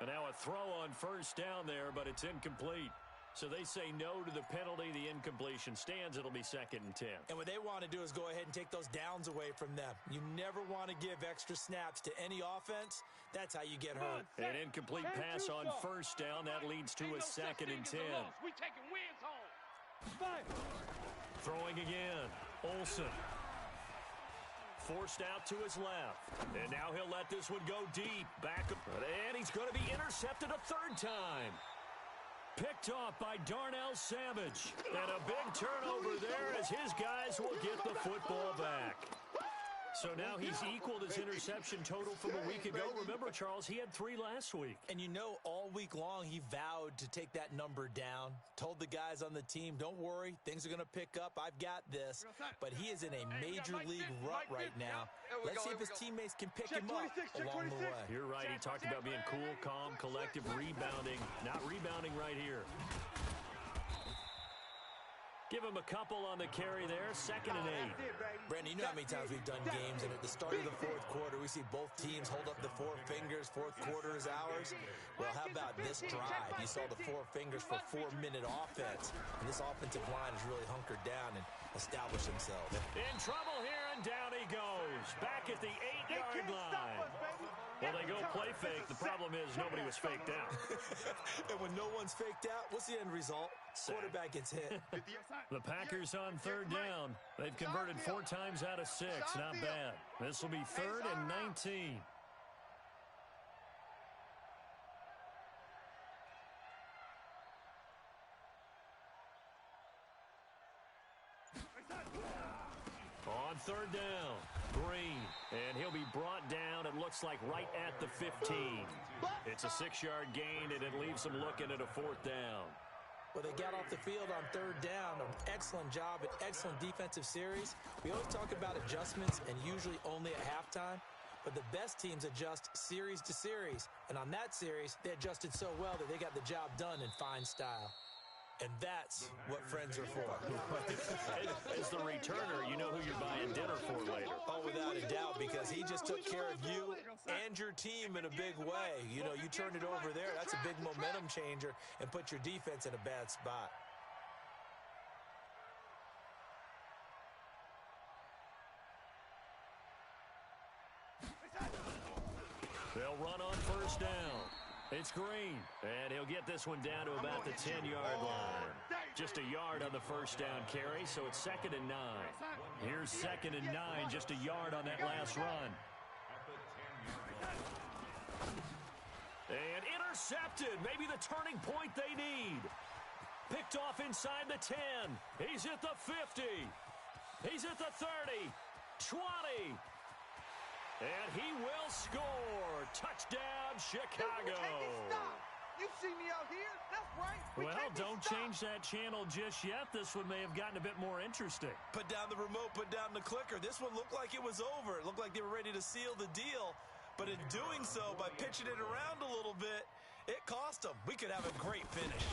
And now a throw on first down there, but it's incomplete. So they say no to the penalty. The incompletion stands. It'll be 2nd and 10. And what they want to do is go ahead and take those downs away from them. You never want to give extra snaps to any offense. That's how you get hurt. An incomplete pass on first down. That leads to a 2nd and 10. We taking wins home. Throwing again. Olsen. Forced out to his left. And now he'll let this one go deep. Back up. And he's going to be intercepted a third time. Picked off by Darnell Savage. And a big turnover there as his guys will get the football back. So now he's equaled his interception total from a week ago. Remember, Charles, he had 3 last week. And you know, all week long, he vowed to take that number down. Told the guys on the team, don't worry, things are going to pick up. I've got this. But he is in a major league rut right now. Let's see if his teammates can pick him up along the way. You're right. He talked about being cool, calm, collective, rebounding. Not rebounding right here. Give him a couple on the carry there. 2nd and 8. Brandon, you know how many times we've done games, and at the start of the fourth quarter, we see both teams hold up the 4 fingers. Fourth quarter is ours. Well, how about this drive? You saw the 4 fingers for 4-minute offense, and this offensive line has really hunkered down and established themselves. In trouble here, and down he goes. Back at the 8-yard line. Well, they go play fake. The problem is nobody was faked out. And when no one's faked out, what's the end result? Quarterback gets hit. The Packers on third down. They've converted 4 times out of 6. Not bad. This will be 3rd and 19. On third down, Green, and he'll be brought down, it looks like, right at the 15. It's a 6-yard gain, and it leaves them looking at a 4th down. Well, they got off the field on third down. An excellent job, an excellent defensive series. We always talk about adjustments, and usually only at halftime. But the best teams adjust series to series. And on that series, they adjusted so well that they got the job done in fine style. And that's what friends are for. As the returner, you know who you're buying dinner for later. Oh, without a doubt, because he just took care of you and your team in a big way. You know, you turned it over there. That's a big momentum changer and put your defense in a bad spot. They'll run on first down. It's Green, and he'll get this one down to about the 10-yard line. Just a yard on the first down carry, so it's 2nd and 9. Here's 2nd and 9, just a yard on that last run. And intercepted, maybe the turning point they need. Picked off inside the 10. He's at the 50. He's at the 30, 20. And he will score. Touchdown, Chicago. You see me out here? That's right. Well, don't change that channel just yet. This one may have gotten a bit more interesting. Put down the remote, put down the clicker. This one looked like it was over. It looked like they were ready to seal the deal. But in doing so, by pitching it around a little bit, it cost them. We could have a great finish.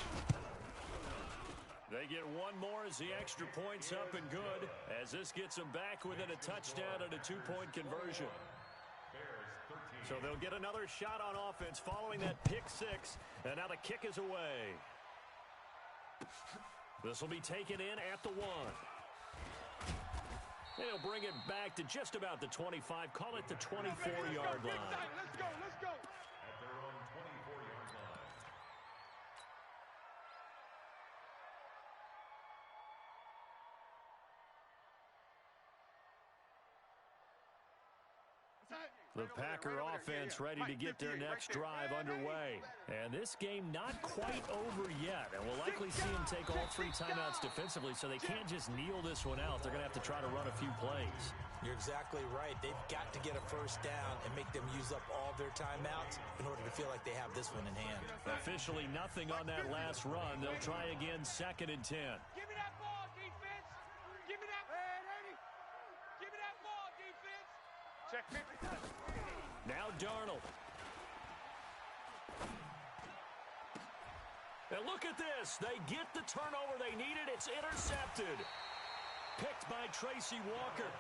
They get one more as the extra point's up and good, as this gets them back within a touchdown and a two-point conversion. So they'll get another shot on offense following that pick six, and now the kick is away. This will be taken in at the 1. They'll bring it back to just about the 25, call it the 24-yard line. Let's go, let's go. At their own 24-yard line. The Packer offense ready to get their next drive underway. And this game not quite over yet. And we'll likely see them take all 3 timeouts defensively, so they can't just kneel this one out. They're going to have to try to run a few plays. You're exactly right. They've got to get a first down and make them use up all their timeouts in order to feel like they have this one in hand. Officially nothing on that last run. They'll try again, 2nd and 10. Give me that ball, defense. Give me that. Give me that ball, defense. Check 50. Now Darnold. And look at this. They get the turnover they needed. It's intercepted. Picked by Tracy Walker.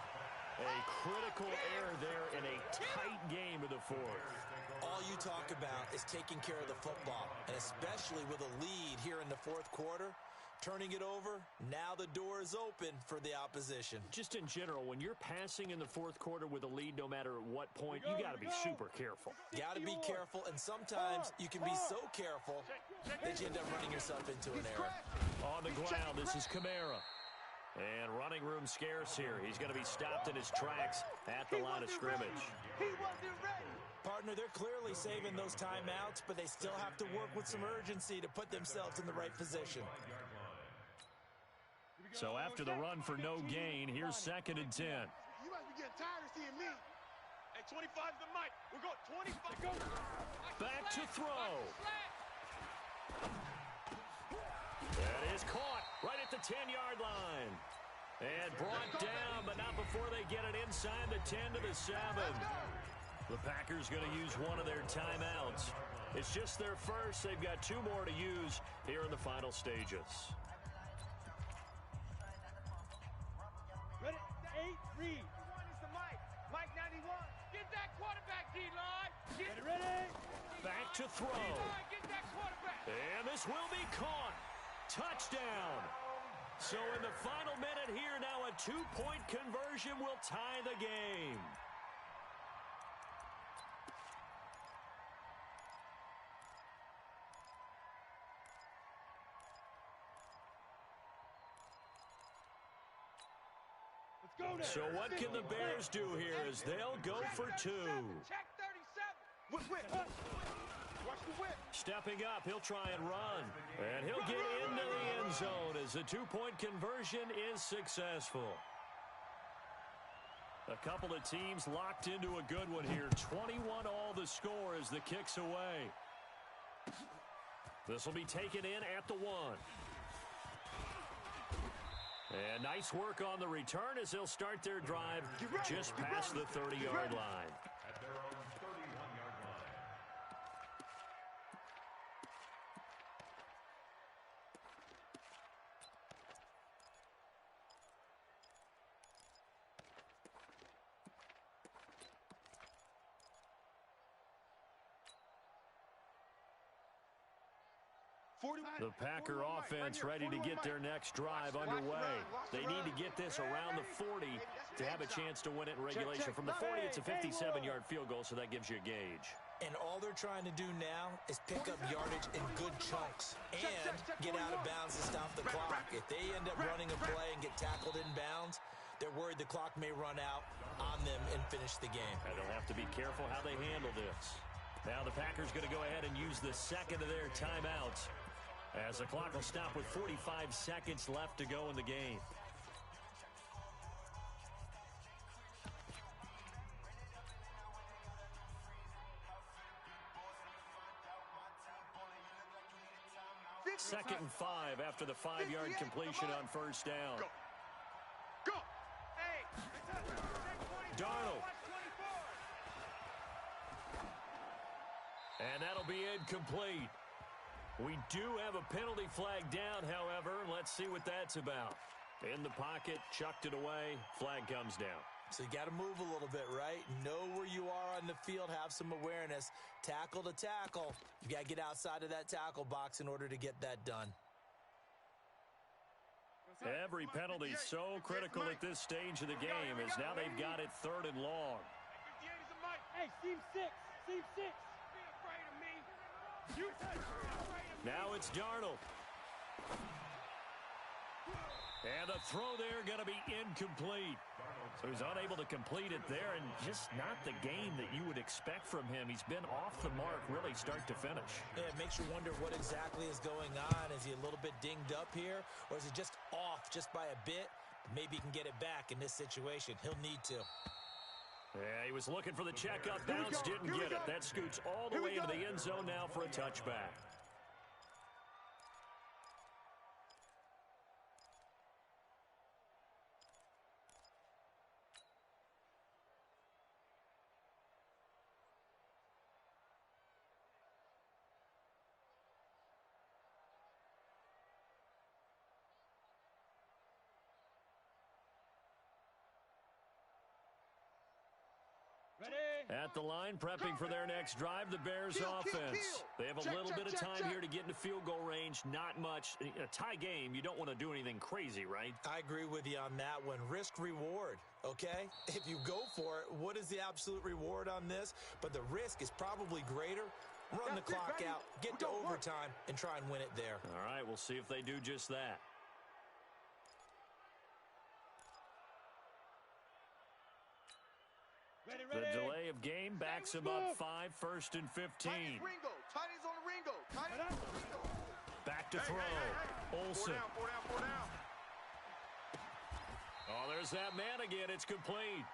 A critical error there in a tight game of the 4th. All you talk about is taking care of the football, and especially with a lead here in the 4th quarter. Turning it over, now the door is open for the opposition. Just in general, when you're passing in the 4th quarter with a lead, no matter at what point, you got to be super careful. Got to be careful, and sometimes you can be so careful that you end up running yourself into an error. On the ground, this is Kamara. And running room scarce here. He's going to be stopped in his tracks at the line of scrimmage. He wasn't ready. Partner, they're clearly saving those timeouts, but they still have to work with some urgency to put themselves in the right position. So after the run for no gain, here's 2nd and 10. You must be getting tired of seeing me. Hey, 25's the mic. We're going 25. Go. Back to throw. That is caught right at the 10-yard line. And brought down, but not before they get it inside the 10 to the 7. The Packers going to use one of their timeouts. It's just their first. They've got 2 more to use here in the final stages. Ready? 8, read. One is the mic. Mic 91. Get that quarterback, D-line. Ready? Back to throw. D-line, get that quarterback. And this will be caught. Touchdown. So in the final minute here, now a 2-point conversion will tie the game. Let's go now. So what can the Bears do here as they'll go for 2? Check 37. Whip. Watch the whip. Stepping up, he'll try and run. And he'll get into the end zone as the 2-point conversion is successful. A couple of teams locked into a good one here. 21 all the score as the kick's away. This will be taken in at the 1. And nice work on the return as they'll start their drive just past the 30-yard line. At their own 31-yard line. The Packer offense ready to get their next drive underway. They need to get this around the 40 to have a chance to win it in regulation. From the 40, it's a 57-yard field goal, so that gives you a gauge. And all they're trying to do now is pick up yardage in good chunks and get out of bounds to stop the clock. If they end up running a play and get tackled in bounds, they're worried the clock may run out on them and finish the game. And they'll have to be careful how they handle this. Now the Packers going to go ahead and use the second of their timeouts, as the clock will stop with 45 seconds left to go in the game. 2nd and 5 after the 5-yard completion on first down. Go. Hey, Darnold. And that'll be incomplete. We do have a penalty flag down, however. Let's see what that's about. In the pocket, chucked it away, flag comes down. So you got to move a little bit, right? Know where you are on the field, have some awareness. Tackle to tackle. You got to get outside of that tackle box in order to get that done. Every penalty so critical at this stage of the game as now they've got it 3rd and long. 58 is a mic. Hey, seam 6. Seam 6. Be afraid of me. You be afraid of me. Now it's Darnold. And the throw there going to be incomplete. So he's unable to complete it there, and just not the game that you would expect from him. He's been off the mark really start to finish. Yeah, it makes you wonder what exactly is going on. Is he a little bit dinged up here, or is he just off just by a bit? Maybe he can get it back in this situation. He'll need to. Yeah, he was looking for the checkup bounce, didn't get it. That scoots all the way into the end zone now for a touchback. At the line, prepping for their next drive, the Bears offense. They have a little bit of time here to get into field goal range. Not much. A tie game, you don't want to do anything crazy, right? I agree with you on that one. Risk reward, okay? If you go for it, what is the absolute reward on this? But the risk is probably greater. Run the clock out, get to overtime, and try and win it there. All right, we'll see if they do just that. The delay of game backs him up 5, 1st and 15. Ringo. Tiny's on the Ringo. Back to throw. Olsen. 4 down. Oh, there's that man again. It's complete.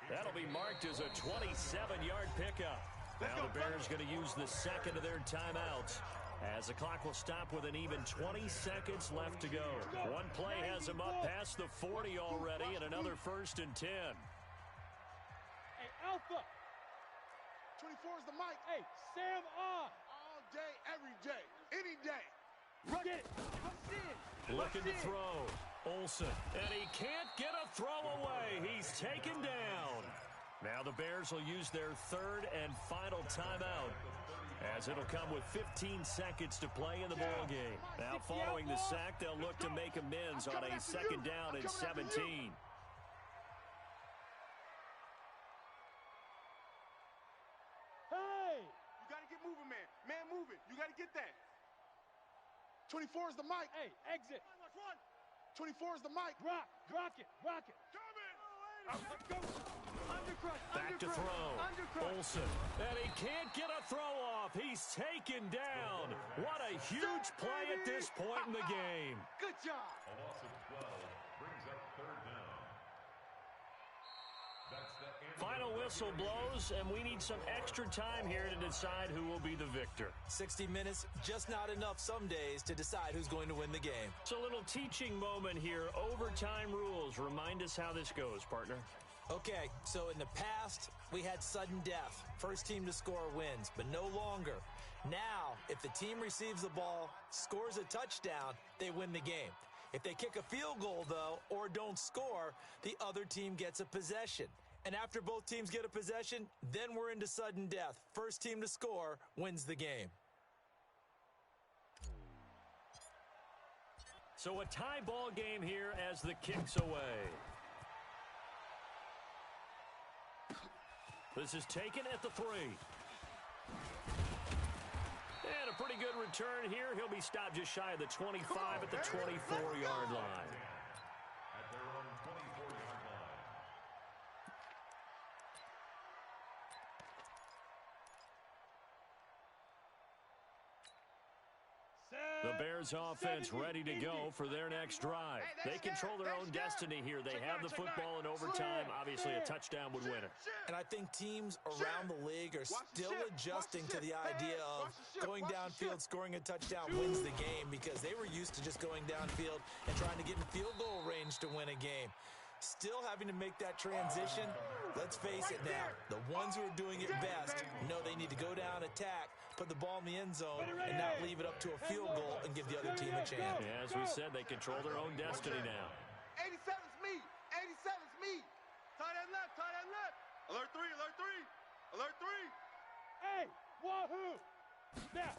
That'll be marked as a 27-yard pickup. Now the Bears going to use the second of their timeouts, as the clock will stop with an even 20 seconds left to go. One play has him up past the 40 already, and another 1st and 10. Hey, Alpha. 24 is the mic. Hey, Sam on. All day, every day, any day. Get it. What's in? Looking to throw. Olsen. And he can't get a throw away. He's taken down. Now the Bears will use their 3rd and final timeout, as it'll come with 15 seconds to play in the ball game. Now following the sack, they'll look to make amends on a 2nd down and 17. Hey. You got to get moving, man. Man moving. You got to get that. 24 is the mic. Hey, exit. 24 is the mic. Rock it. Back to throw. Olsen. And he can't get a throw off. He's taken down. What a huge play at this point in the game. Good job. A loss of 12 brings up 3rd down. That's the end. Final whistle blows, and we need some extra time here to decide who will be the victor. 60 minutes, just not enough some days to decide who's going to win the game. So a little teaching moment here. Overtime rules. Remind us how this goes, partner. Okay, so in the past, we had sudden death. First team to score wins, but no longer. Now, if the team receives the ball, scores a touchdown, they win the game. If they kick a field goal, though, or don't score, the other team gets a possession. And after both teams get a possession, then we're into sudden death. First team to score wins the game. So a tie ball game here as the kick's away. This is taken at the 3. And a pretty good return here. He'll be stopped just shy of the 25 at the 24-yard line. At their own 24-yard line. Set. The Bears offense ready to go for their next drive. They control their own destiny here. They have the football in overtime. Obviously, a touchdown would win it. And I think teams around the league are still adjusting to the idea of going downfield, scoring a touchdown wins the game, because they were used to just going downfield and trying to get in field goal range to win a game. Still having to make that transition. Let's face it now, the ones who are doing it best know they need to go down, attack, put the ball in the end zone, and not leave it up to a field goal and give the other team a chance. Yeah, as we said, they control their own destiny now. 87's me. 87's me. Tight end left, tight end left. Alert 3, alert 3. Alert 3. Hey, wahoo! Now.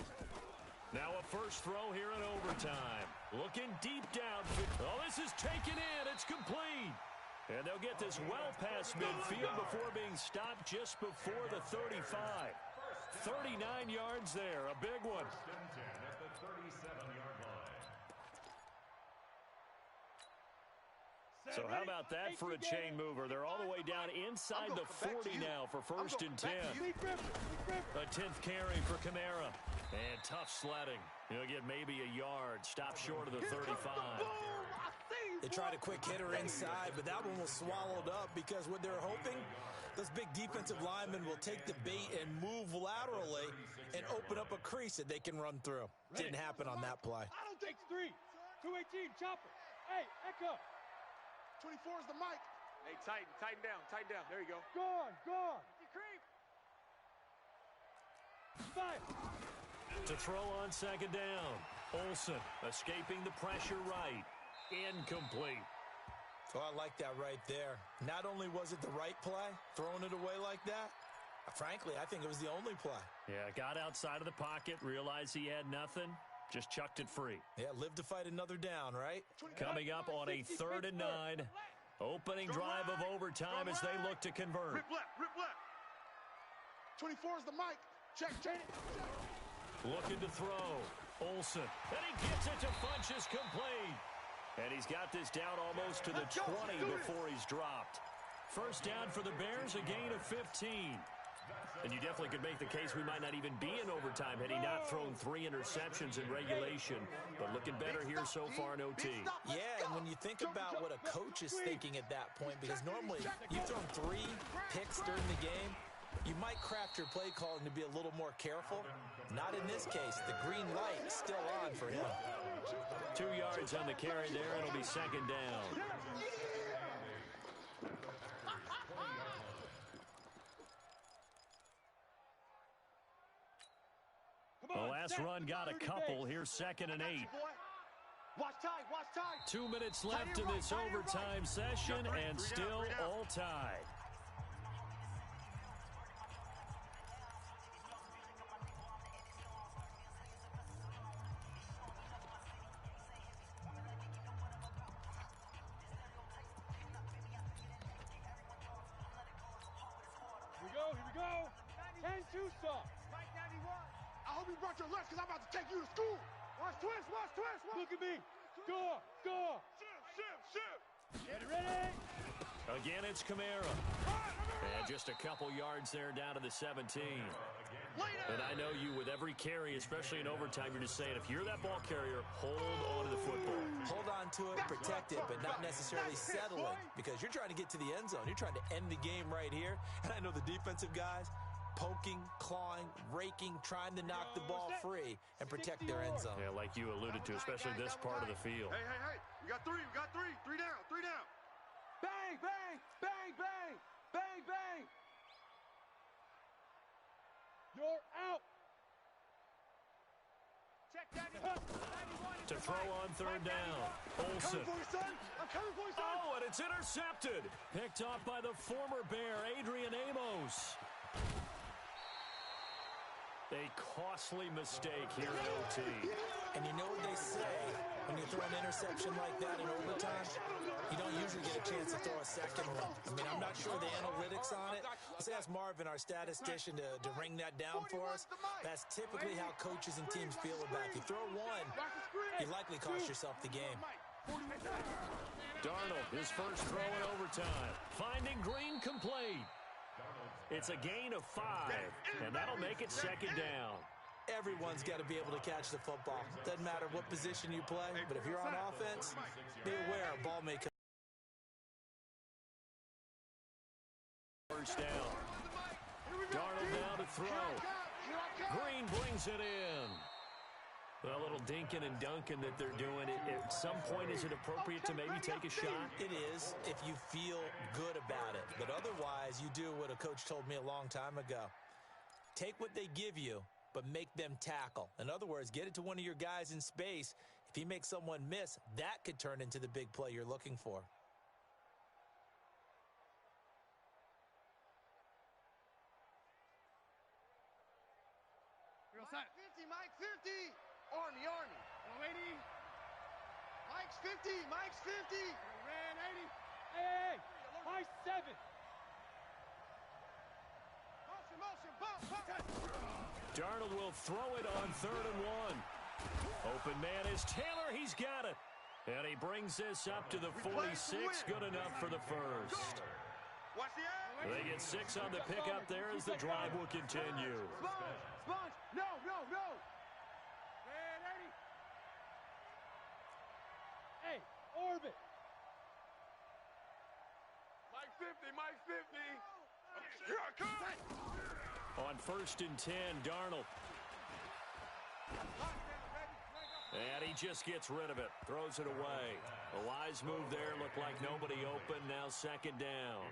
Now a first throw here in overtime. Looking deep down. Oh, this is taken in. It's complete. And they'll get this well past midfield before being stopped just before the 35. 39 yards there. A big one. At the 37-yard line. So how about that for a chain mover? They're all the way down inside the 40 now for first and 10. A 10th carry for Kamara. And tough sledding. He'll get maybe a yard. Stop short of the 35. They tried a quick hitter inside, but that one was swallowed up because what they're hoping, those big defensive linemen will take the bait and move laterally and open up a crease that they can run through. Didn't happen on that play. I don't take 3. 218, chopper. Hey, Echo. 24 is the mic. Hey, tighten down. There you go. Gone. You creep. 5. To throw on second down. Olsen escaping the pressure right. Incomplete. Oh, I like that right there. Not only was it the right play, throwing it away like that, frankly, I think it was the only play. Yeah, got outside of the pocket, realized he had nothing, just chucked it free. Yeah, live to fight another down, right? Coming up on a 3rd and 9. Opening drive of overtime as they look to convert. Rip left. 24 is the mic. Check. Looking to throw. Olsen. And he gets it to Funchess complete. And he's got this down almost to the 20 before he's dropped. First down for the Bears, a gain of 15. And you definitely could make the case we might not even be in overtime had he not thrown 3 interceptions in regulation. But looking better here so far in OT. Yeah, and when you think about what a coach is thinking at that point, because normally you've thrown 3 picks during the game, you might craft your play calling to be a little more careful. Not in this case. The green light is still on for him. 2 yards on the carry there. It'll be second down. The last run got a couple. Here's 2nd and 8. Watch tight. 2 minutes left in this overtime session, and still all tied. Here we go. 10-2 stop. I hope you brought your lunch because I'm about to take you to school. Watch twist. Look at me. Score. Shift. Ready? Again, it's Kamara. And just a couple yards there down to the 17. And I know you, with every carry, especially in overtime, you're just saying, if you're that ball carrier, hold on to the football. Hold on to it, protect it, but not necessarily settling, because you're trying to get to the end zone. You're trying to end the game right here. And I know the defensive guys poking, clawing, raking, trying to knock the ball free and protect their end zone. Yeah, like you alluded to, especially this part of the field. Hey. We got 3. 3 down. Bang. You're out. Check, Danny. To throw on 3rd down. Olsen. I'm coming for you, son. Oh, and it's intercepted. Picked off by the former Bear, Adrian Amos. A costly mistake here in OT. And you know what they say, when you throw an interception like that in overtime, you don't usually get a chance to throw a second one. I mean, I'm not sure the analytics on it. Let's ask Marvin, our statistician, to ring that down for us. That's typically how coaches and teams feel about it. You throw one, you likely cost yourself the game. Darnold, his first throw in overtime. Finding Green complete. It's a gain of 5, and that'll make it second down. Everyone's got to be able to catch the football. Doesn't matter what position you play, but if you're on offense, be aware a ball may come. First down. Darnold now to throw. Green brings it in. A little dinking and dunking that they're doing. At some point, is it appropriate to maybe take a shot? It is if you feel good about it. But otherwise, you do what a coach told me a long time ago. Take what they give you, but make them tackle. In other words, get it to one of your guys in space. If he makes someone miss, that could turn into the big play you're looking for. Mike 50, Mike 50. Army. Lady. Mike's 50, Mike's 50. Red 80. Hey. Mike's 7. Motion, bump. Darnold will throw it on 3rd and 1. Open man is Taylor. He's got it. And he brings this up to the 46. Good enough for the first. Watch the eye. They get 6 on the pickup there as the drive will continue. Sponge. No. Red 80. Hey, orbit. Mike 50. Here I come. On 1st and 10, Darnold. And he just gets rid of it. Throws it away. A wise move there. Looked like nobody open. Now 2nd down.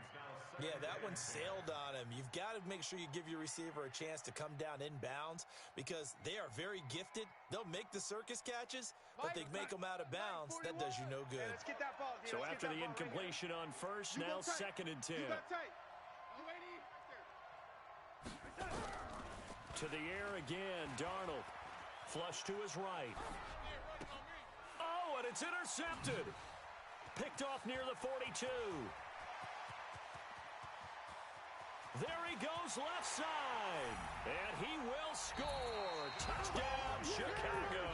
Yeah, that one sailed on him. You've got to make sure you give your receiver a chance to come down inbounds because they are very gifted. They'll make the circus catches, but they make them out of bounds. That does you no good. Let's get that ball. So after the incompletion on 1st, now 2nd and 10. To the air again, Darnold. Flush to his right. Oh, and it's intercepted. Picked off near the 42. There he goes left side. And he will score. Touchdown, Chicago.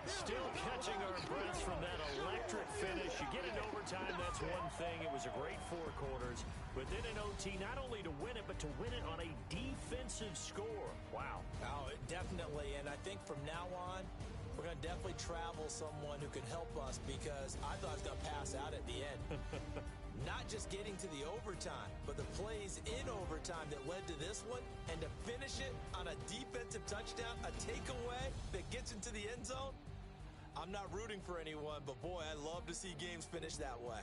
Still catching our breaths from that electric finish. You get in overtime, that's one thing. It was a great 4 quarters. But then in OT, not only to win it, but to win it on a defensive score. Wow. Oh, definitely. And I think from now on, we're going to definitely travel someone who can help us because I thought I was going to pass out at the end. Not just getting to the overtime, but the plays in overtime that led to this one, and to finish it on a defensive touchdown, a takeaway that gets into the end zone. I'm not rooting for anyone, but boy, I love to see games finish that way.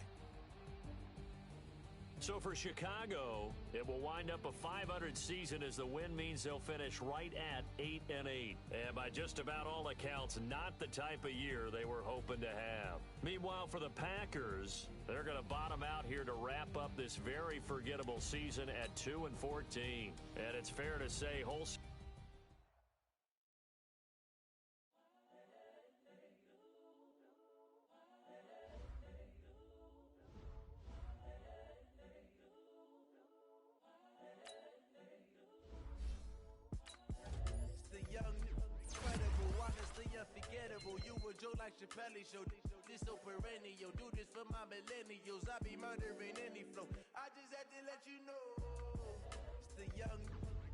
So for Chicago, it will wind up a 500 season as the win means they'll finish right at 8-8. And by just about all accounts, not the type of year they were hoping to have. Meanwhile, for the Packers, they're going to bottom out here to wrap up this very forgettable season at 2-14. And it's fair to say, whole like Chappelle show. This so perennial. Do this for my millennials. I be murdering any flow. I just had to let you know. It's the young,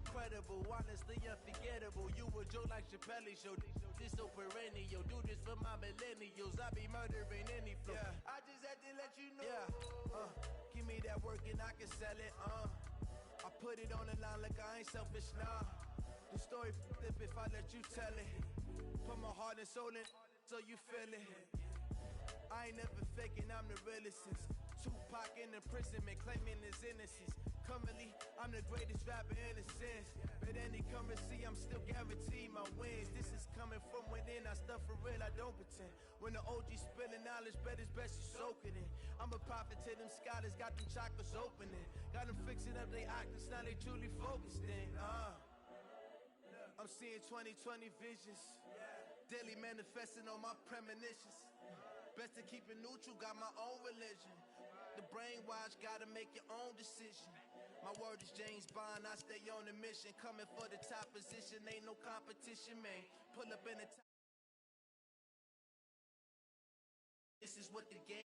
incredible, honestly unforgettable. You a Joe like Chappelle show. This so perennial. Do this for my millennials. I be murdering any flow. Yeah. I just had to let you know. Yeah. Give me that work and I can sell it. I put it on the line like I ain't selfish. Nah. The story flip if I let you tell it. Put my heart and soul in. So you feel it. I ain't never faking, I'm the realest since Tupac in imprisonment, claiming his innocence. Currently, I'm the greatest rapper in a sense. But any currency, I'm still guaranteed my wins. This is coming from within, I stuff for real, I don't pretend. When the OG spilling knowledge, bet it's best you soak it in. I'm a prophet to them scholars, got them chakras opening. Got them fixing up they octaves, now they truly focused in. I'm seeing 2020 visions. Daily manifesting on my premonitions. Best to keep it neutral, got my own religion. The brainwash, gotta make your own decision. My word is James Bond, I stay on a mission. Coming for the top position, ain't no competition, man. Pull up in the top. This is what the game.